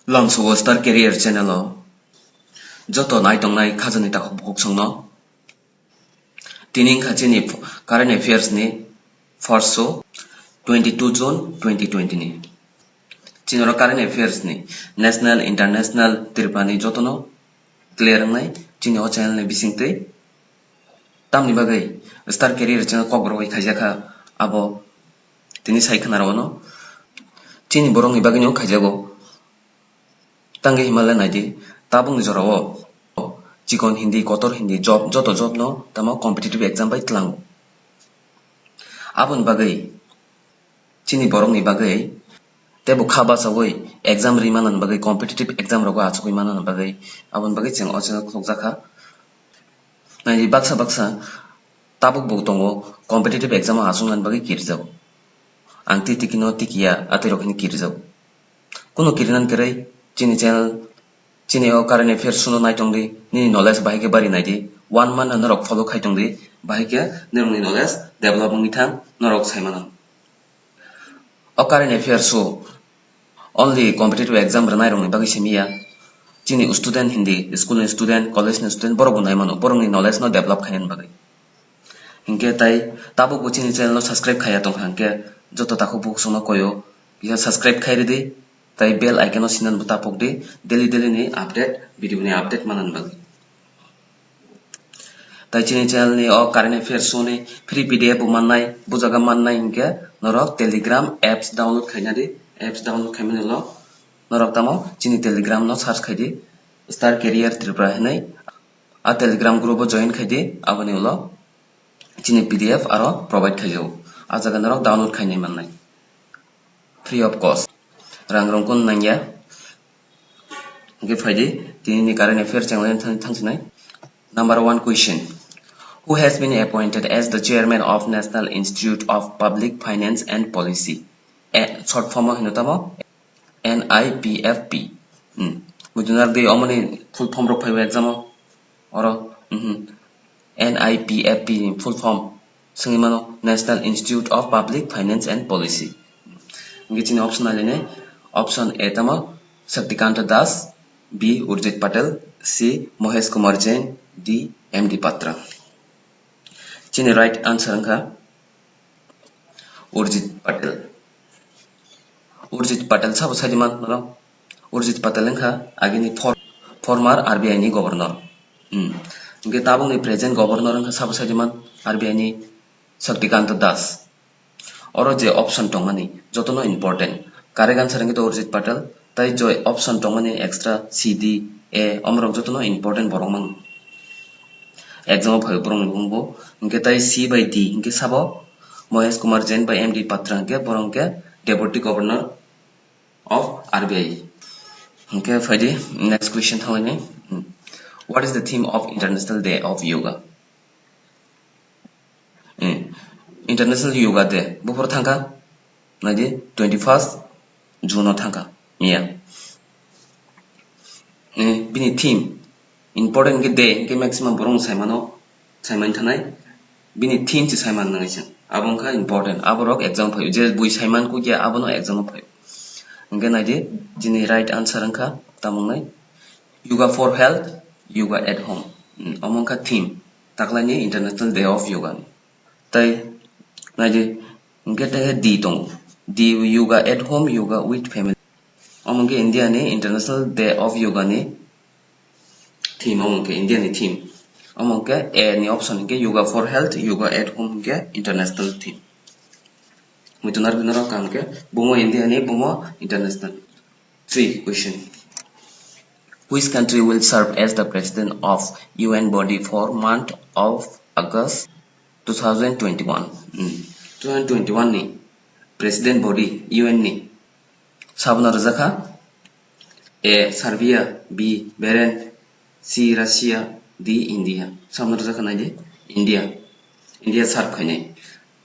Langso Star Career Channel Joto Naitongnai Khajani Takho Boksongno Tining Khachini Current Affairs ni First Show 22 June 2020 ni Chinoro Current Affairs ni National International Tripura ni Jotono Clear ngai Chini O channel ni bisingtei Tamni bagai Star Career Channel Kokborok Khajaka abo Tini Saikhanaro Chini Borong ni bagino Khajago Tange Himalayan ID Tabung ni Jorao Chikon Hindi Kotor Hindi job Joto job no Tamo competitive exam by Tlang Abun bagai Chini Borong ni bagai Tebu Khaba Sawai exam rimanan bagai competitive exam rogo achukui manan bagai Abun bagai Cheng Ocheng Khokjaka Nai baksa Tabuk Butongo competitive exam asungan bagai Kirjau Angti Tikino Tikia Atirokini Kirjau Kuno Kirinan Kerai Chini channel Chini o current affairs suno naitongdi ni knowledge bahike bari naidi 1 month norok follow khaitongdi bahike nirungni knowledge development ni tham norok saimana o current affairs so only competitive exam ranai rongni bagi semia Chini student hindi school student college student borok naimano borok ni knowledge no develop khainen bagi hinke tai tabo bu chini channel no subscribe khaya tong hanke joto takho bu suno koyo ya subscribe khairi di Tai bell icon o sinan buta pokde daily ni update video ni update manan bagi Tai chini channel ni o current affairs so ni free pdf mannai bujaga mannai inke norok telegram apps download khaina di apps download khaimani lo norok tamo chini telegram no search khaidi star career tripura hinai a telegram group o join khaidi aboni lo chini pdf aro provide khaijo a jaga norok download khainai mannai free of cost Rang rongkon nangya Give Friday Tini current affairs channel thangsnai Number 1 question Who has been appointed as the chairman of National Institute of Public Finance and Policy short form hinotamo NIPFP Mudunar de omani full form ro phaiwa exam oro NIPFP full form singimano National Institute of Public Finance and Policy Ngichini option aline Option A tamo Shaktikanta Das B. Urjit Patel C. Mahesh Kumar Jain D. MD Patra Chini right answer angka Urjit Patel Urjit Patel sabo sajiman no Urjit Patel angka agini former RBI ni governor nge tabung ni present governor angka sabo sajiman RBI ni Shaktikanta Das oro je option tongmani jotono important Correct answer angito Urjit Patel tai joy option tongmani extra C D A omrok jotono important borongmang exam of borong bungbo inke tai C by D inke sabo Mahesh Kumar Jain by MD Patra inke borongke deputy governor of RBI inke faidi next question thawani What is the theme of International Day of Yoga International Yoga Day bufur thangka naidi 21st June thangka mia bini theme important ke day ke maximum borong saimano saiman thanai bini theme chi saiman nangai chen abongkha important aborok exam phayo je bui saiman ku ke abono exam phayo nge naidi jini right answer angkha tamongnai yoga for health yoga at home amongkha theme taklani International Day of Yoga tai naidi nge te di tong The yoga at home, yoga with family. Among India ni International Day of Yoga ni theme among India ni theme. Among A ni option ke yoga for health, yoga at home ke international theme. Mutunar binara kam ke bumo India ni bumo international. 3 question. Which country will serve as the president of UN body for month of August 2021? 2021 ni President body UN ni Sabna Razaka A. Serbia B. Bahrain C. Russia D. India Sabna Razaka naide India serve khane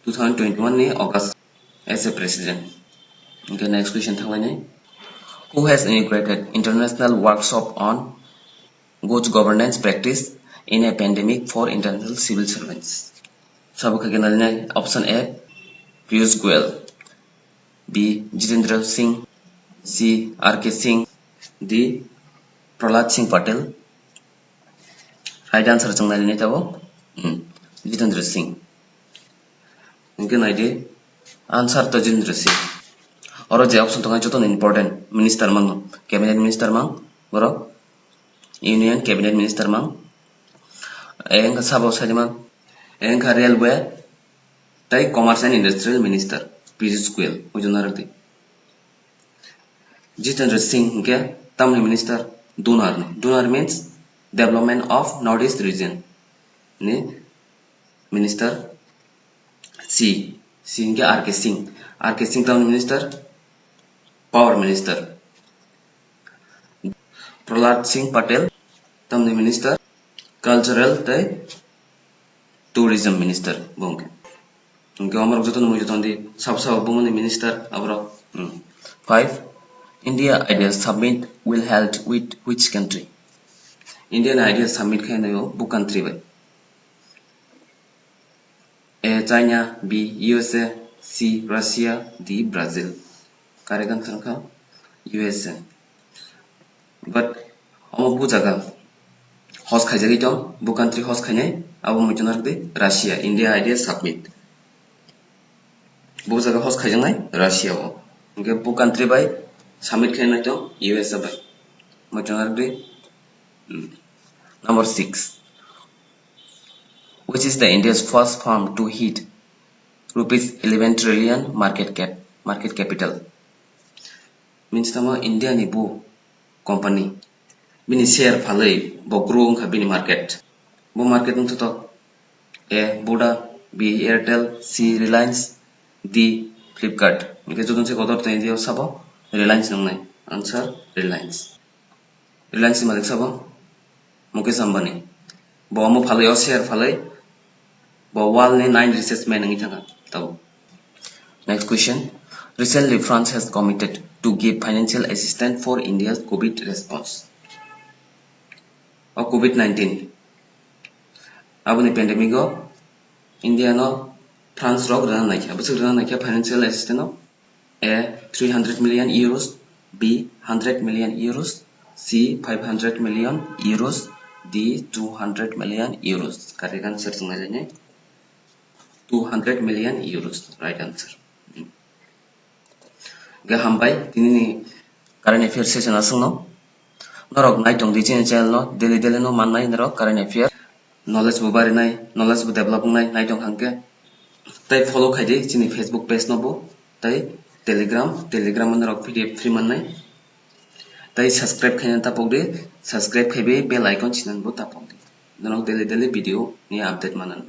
2021 ni August as a president Okay next question thawani Who has inaugurated international workshop on good governance practice in a pandemic for international civil servants Sabukha genalne option A Piyush Goyal B. Jitendra Singh C. R.K. Singh D.Prahlad Singh Patel. Right answer chung nai tabo Jitendra Singh. Inke nai de answer to Jitendra Singh. Oro je option tongai joton important minister mang cabinet minister mang boro union cabinet minister mang engka sabo sajima engka railway tai commerce and industrial minister Piyush Goyal ujonarakti. Jitendra Singh inke tamni minister Dunar means development of northeast region ni minister C inke R.K. Singh tamni minister power minister. Prahlad Singh Patel tamni minister cultural tai tourism minister bongke. Inke amar joton mo joton di sab bumani minister abro 5. India Ideas Summit will held with which country? Indian Ideas Summit khainayo bu country bai. A.China B.USA C. Russia D. Brazil. Correct answer ka USA. But amo bu jaga host khaijagi to bu country host khainai abo mojonar de Russia. India Ideas Summit bu jaga host khaijangai Russia bo. Inke bu country bai summit khainai to USA bai mojonar de. Number 6. Which is the India's first firm to hit rupees 11 trillion market capital? Means tama India ni bu company bini share phalai bo growing kha bini market to A.Voda B.Airtel C.Reliance D. Flipkart. Inke jodon se kodor to India sabo Reliance nongnai answer Reliance madik sabo Mukesh Ambani. Bo amo phalai o share phalai bo wall ni 9 research man ngi thanga tabo. Next question. Recently France has committed to give financial assistance for India's COVID response or COVID-19. Abuni pandemic o India no France rok rana naikha busuk rana naikha financial assistance no A 300 million euros B 100 million euros C 500 million euros D 200 million euros. Correct answer sungai jane 200 million euros. Right answer. Ga hambai tini current affairs session asungno norok nai tong di channel no daily no mannai norok current affairs knowledge bu bari nai knowledge bu develop nai tong hangke tai follow khaidi chini Facebook page no bu tai telegram norok pdf free mannai tai subscribe khaina tapok de subscribe khaibe bell icon chinan bu tapok de norok daily video ni update manan.